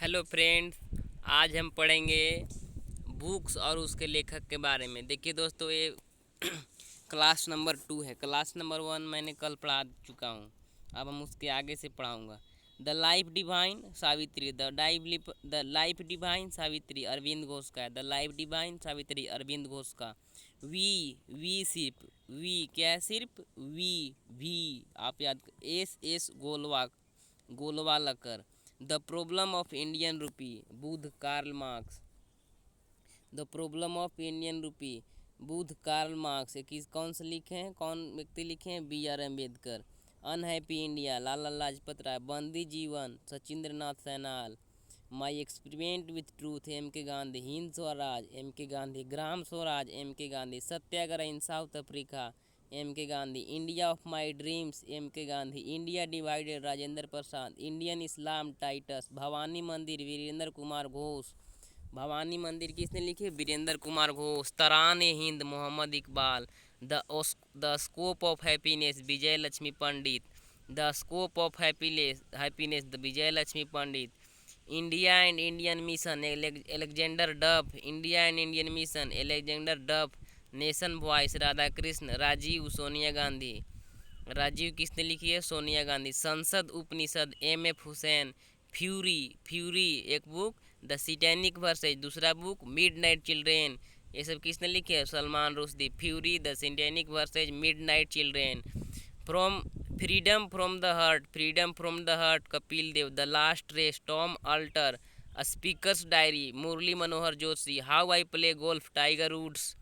Hello friends, आज हम पढ़ेंगे बुक्स और उसके लेखक के बारे में। देखिए दोस्तों, ये क्लास नंबर 2 है। क्लास नंबर 1 मैंने कल पढ़ा चुका हूँ। अब हम उसके आगे से पढ़ाऊँगा। The life divine Savitri, the life divine Savitri Aurobindo Ghosh का है। The life divine Savitri Aurobindo Ghosh का। वी सिर्फ वी क्या है? सिर्फ वी आप याद। S Golwalkar. The problem of Indian rupee बुध Karl Marx. The problem of Indian rupee बुध कार्ल मार्क्स। ये किस कौन से लिखे हैं? कौन व्यक्ति लिखे हैं? B.R. Ambedkar. Unhappy India Lala Lajpat Rai. Bandi Jivan Sachindra Nath Sanyal. My experiment with truth M.K. Gandhi. Hind Swaraj M.K. Gandhi. Gram Swaraj M.K. Gandhi. Satyagraha in South Africa M.K. Gandhi. India of my dreams M.K. Gandhi. India divided Rajendra Prasad. Indian Islam Titus. Bhavani Mandir Virendra Kumar Ghosh. Bhavani Mandir किसने लिखी? Virendra Kumar Ghosh. Tarana e Hind Mohammad Iqbal. The scope of happiness Vijay Lakshmi Pandit. The scope of happiness the Vijay Lakshmi Pandit. India and Indian mission Alexander Duff. India and Indian mission Alexander Duff. Nation voice Radha Krishna. Rajiv Sonia Gandhi. Rajiv किसने लिखी है? Sonia Gandhi. Sansad Upanishad M.F. Husain. Fury एक book. The satanic verses दूसरा book. Midnight children ये सब किसने लिखे है? Salman Rushdie. Fury, the satanic verses, midnight children. From freedom from the heart Kapil Dev. The last race Tom Alter. Speakers diary Murli Manohar Joshi. How I play golf Tiger Woods.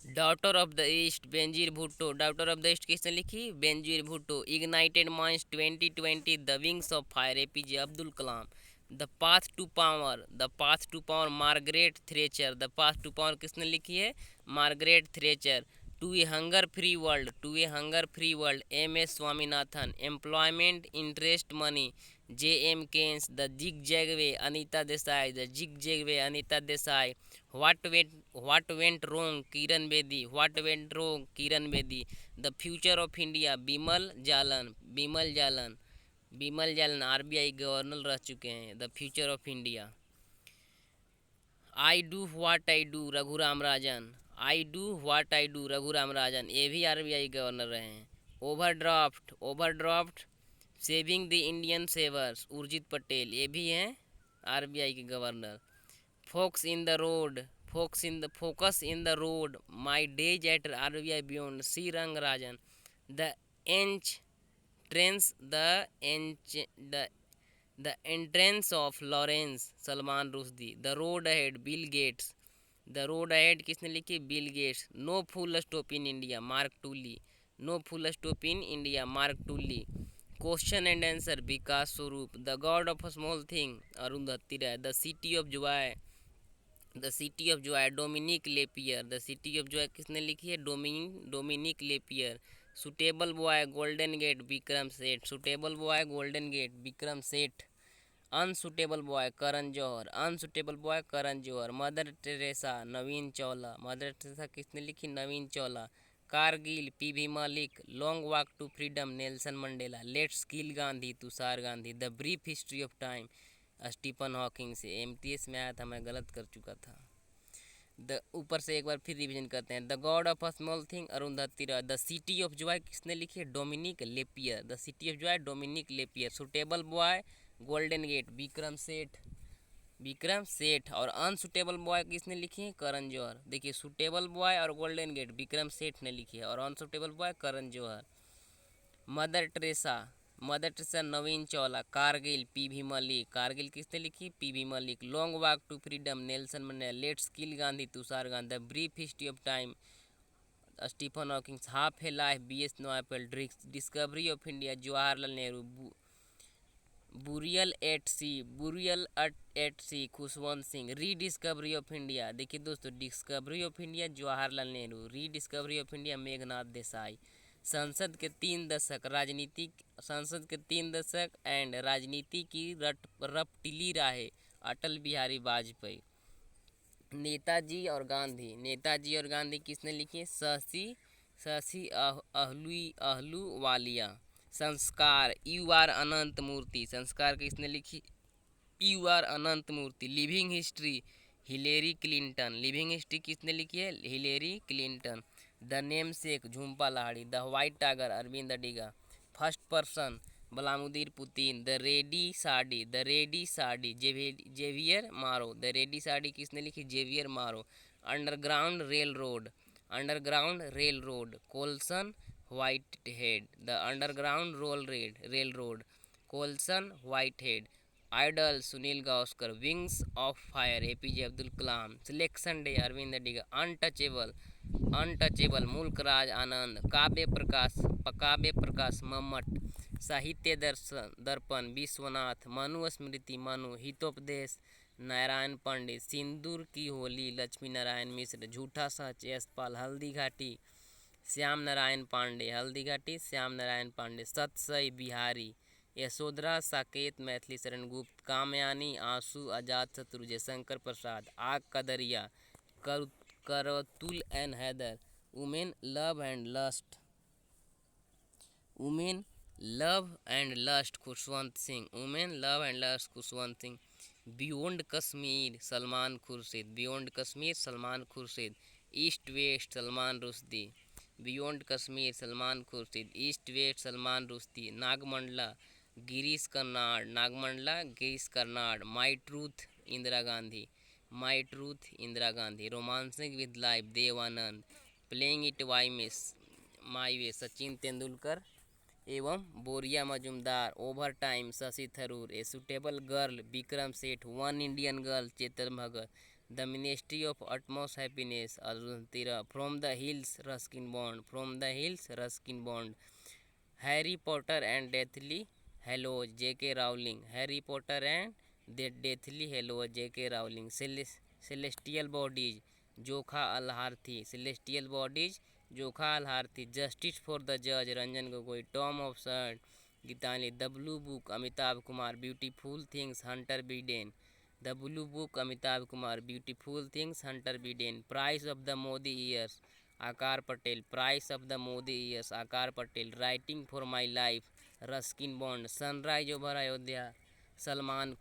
Daughter of the east Benazir Bhutto. Daughter of the east किसने लिखी? Benazir Bhutto. Ignited minds 2020 the wings of fire APJ Abdul Kalam. The path to power Margaret Thatcher. The path to power किसने लिखी है? Margaret Thatcher. To a hunger free world M.S. Swaminathan. Employment interest money J.M. Keynes. The zig zag way Anita Desai. What went wrong Kiran Bedi. The future of India Bimal Jalan RBI governor रह चुके हैं। The future of India. I do what I do Raghuram Rajan ये भी RBI governor रहे हैं। Overdraft saving the Indian savers Urjit Patel ये भी हैं RBI के governor. Focus in the road my days at RBI beyond C Rangarajan. The enchantress the entrance of Lawrence Salman Rushdie. The road ahead Bill Gates. The road ahead किसने लिखी? Bill Gates. No full stop in India Mark Tully. Question and answer Vikas Swarup. The god of a small thing Arundhati Roy. The city of joy Dominique Lapierre. The city of joy किसने लिखी है? Dominique Lapierre. Suitable boy golden gate Vikram Seth. Unsuitable boy Karan Johar. Mother Teresa Navin Chawla. Mother Teresa किसने लिखी? Navin Chawla. Kargil PV Malik. Long walk to freedom Nelson Mandela. Let's kill Gandhi Tushar Gandhi. The brief history of time Stephen Hawking से MTS में आया था, मैं गलत कर चुका था। द ऊपर से एक बार फिर रिवीजन करते हैं। The god of a small thing Arundhati Roy. The city of joy किसने लिखी है? Dominique Lapierre. The city of joy Dominique Lapierre. Suitable boy golden gate Vikram Seth. और अनसुटेबल बॉय किसने लिखी है? करण जौहर। देखिए, सुटेबल बॉय और गोल्डन गेट विक्रम सेठ ने लिखी है और unsuitable boy Karan Johar. Mother Teresa Navin Chawla. Kargil PV Malik. Kargil किसने लिखी? PV Malik. Long walk to freedom Nelson Mandela. Let's kill Gandhi Tushar Gandhi. The brief history of time Stephen Hawking. Half a life BS Naipaul. Discovery of India Jawaharlal Nehru. Burial at sea Khushwant Singh. Rediscovery of India, देखिए दोस्तों, discovery of India Jawaharlal Nehru. Rediscovery of India Meghnath Desai. संसद के 3 दशक and राजनीति की रपटीली राहें अटल बिहारी वाजपेयी। नेताजी और गांधी किसने लिखी है? शशि अहलूवालिया। संस्कार UR अनंत मूर्ति। संस्कार किसने लिखी? U R Ananth Murthy. Living history Hillary Clinton. Living history किसने लिखी है? Hillary Clinton. The namesake Jhumpa Lahiri. The white tiger Aravind Adiga. First person Vladimir Putin. The red sari Javier Moro. The red sari किसने लिखी? Javier Moro. Underground railroad Colson Whitehead. The underground railroad Colson Whitehead. Idol Sunil Gavaskar. Wings of fire APJ Abdul Kalam. Selection day Arvind Adiga. Untouchable मुल्क राज आनंद। काव्य प्रकाश मम्मट। साहित्य दर्पण विश्वनाथ। मनु स्मृति मनु। हितोपदेश नारायण पंडित। सिंदूर की होली लक्ष्मी नारायण मिश्र। झूठा सच यशपाल। हल्दी घाटी श्याम नारायण पांडे। सतसई बिहारी। यशोधरा साकेत मैथिली शरण गुप्त। कामयानी आंसू आजाद शत्रु Jaishankar Prasad. Aag ka Dariya Qurratulain Hyder. Women love and lust Khushwant Singh. Beyond Kashmir Salman Khurshid. East west Salman Rushdie. Nagamandala Girish Karnad. My truth Indira Gandhi. Romancing with life Dev Anand. Playing it my way Sachin Tendulkar एवं Boria Majumdar. Over time Shashi Tharoor. A suitable girl Vikram Seth. One Indian girl Chetan Bhagat. The ministry of utmost happiness Arundhati. From the hills Ruskin Bond. Harry Potter and deathly halos JK Rowling. Celestial bodies Jokha Alharthi. Justice for the जज Ranjan Gogoi. Tomb of sort Geetanjali. The blue book Amitabh Kumar. Beautiful things Hunter Biden. Price of the Modi years Aakar Patel. Writing for my life Ruskin Bond. Sunrise over Ayodhya Salman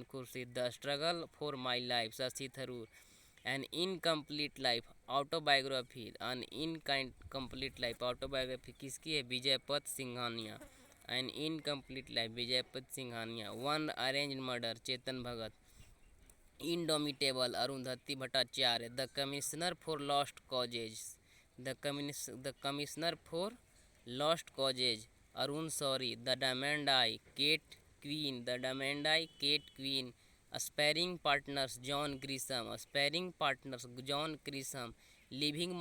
Khurshid. The struggle for my life Shashi Tharoor. An incomplete life autobiography किसकी है? Vijaypat Singhania. One arranged murder Chetan Bhagat. Indomitable Arundhati Bhattacharya. The commissioner for lost causes Arun Shourie. The diamond eye Kate Quinn. Sparring partners John Grisham. Living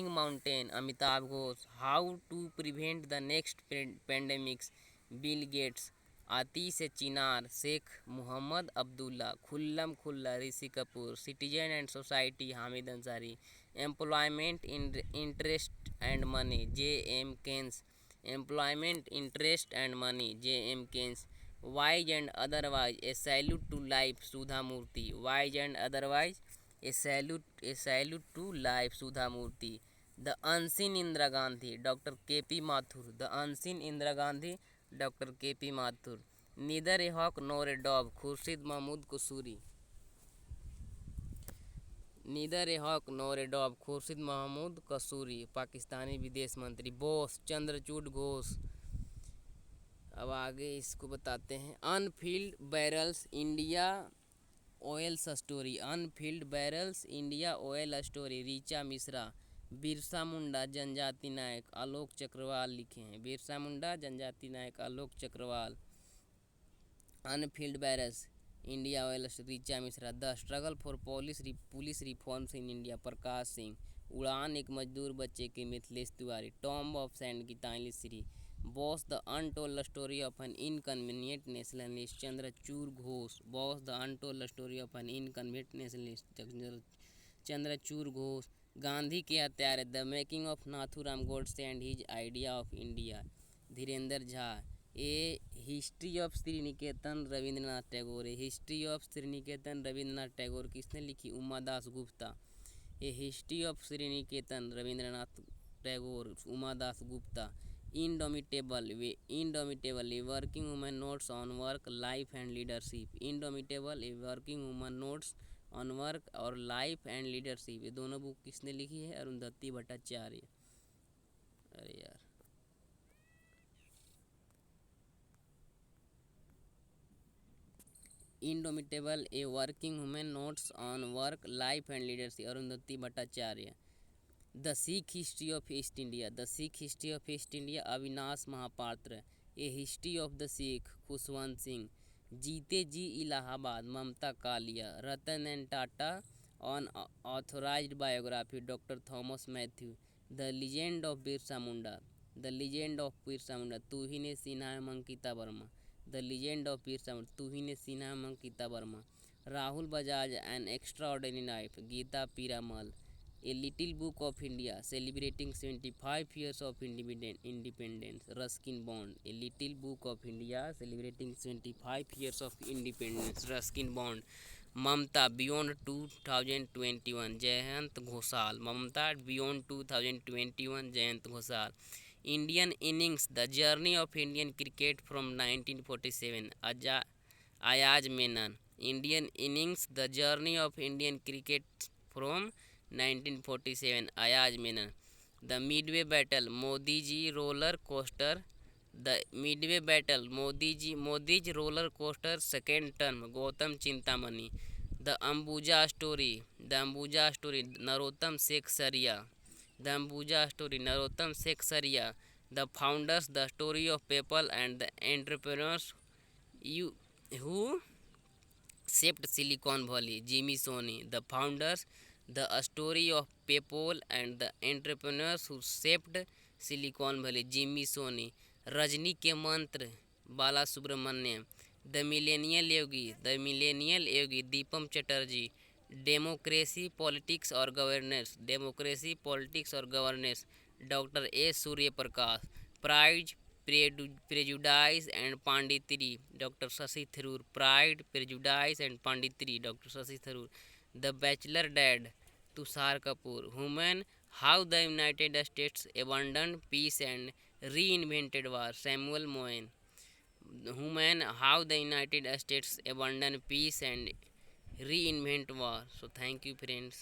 mountain Amitav Ghosh. How to prevent the next pandemics Bill Gates. Aatish Chinar Sheikh Mohammad Abdullah. Khullam Khulla Rishi Kapoor. Citizen and society Hamid Ansari. Employment interest and money J M. Keynes. Wise and otherwise a salute to life Sudha Murty. The unseen Indira Gandhi doctor K P. Mathur. Neither a hawk nor a dove Khurshid Mahmood कसूरी। पाकिस्तानी विदेश मंत्री। बोस चंद्रचूड घोष। अब आगे इसको बताते हैं। Unfilled barrels India oil story Richa Mishra. Birsa Munda Janjati Nayak Alok Chakrawal लिखे हैं। Unfilled barrels India oil Richa Mishra. The struggle for police reforms in India Prakash Singh. Udaan एक मजदूर बच्चे की Mithilesh Tiwari. Tomb of sand Geetanjali Shree. Bose the untold story of an inconvenient nationalist Chandrachur Ghose. Gandhi के हत्यारे the making of Nathuram Godse and his idea of India Dhirendra Jha. A history of Sriniketan Rabindranath Tagore किसने लिखी? Umadas Gupta. A history of Sriniketan Rabindranath Tagore Umadas Gupta. Indomitable, a working woman notes on work, life and leadership. Indomitable, a working woman notes on work और life and leadership, ये दोनों book किसने लिखी है? अरुंधति भट्टाचार्य। अरे यार, indomitable, a working women notes on work, life and leadership, Arundhati Bhattacharya. The Sikh history of east India, the Sikh history of east India, Avinash Mahapatra. A history of the Sikh, Khushwant Singh. जीते जी Allahabad, Mamta Kalia. Ratan and Tata on authorised biography, doctor Thomas Mathew. The legend of Birsa Munda, the legend of Birsa Munda, तुहिने Sinha एवं Ankita Verma. The legend of Birsa Munda, तुहिने Sinha एवं Ankita Verma. Rahul Bajaj, an extraordinary life, Geeta Piramal. A Little Book of India, celebrating 75 years of independence, Ruskin Bond. A Little Book of India, celebrating 75 years of independence, Ruskin Bond. Mamta, Beyond 2021, Jayant Ghoshal. Mamta, Beyond 2021, Jayant Ghoshal. Indian Innings, The Journey of Indian Cricket from 1947, Ayaz Menon. Indian Innings, The Journey of Indian Cricket from 1947, Ayaz Menon. The Midway Battle, Modi Ji roller coaster. The Midway Battle, Modi's roller coaster, second term, Gautam Chintamani. The Ambuja Story, Narottam Sheikh Saria. The Ambuja Story, Narottam Sheikh Saria. The Founders, the story of people and the entrepreneurs who shaped Silicon Valley, Jimmy Soni. The Founders, the story of PayPal and the entrepreneurs who shaped Silicon Valley, Jimmy Soni. Rajni के Mantra, Bala Subramanyam. The millennial Yogi, Deepam Chatterjee. Democracy politics और governance, doctor A Surya Prakash. Pride, prejudice and punditry, doctor Shashi Tharoor. Pride, prejudice and punditry, doctor Shashi Tharoor. The bachelor dad, Tusshar Kapoor. Women, how the United States abandoned peace and reinvented war, Samuel Moyen. Women, how the United States abandoned peace and reinvent war. So thank you friends.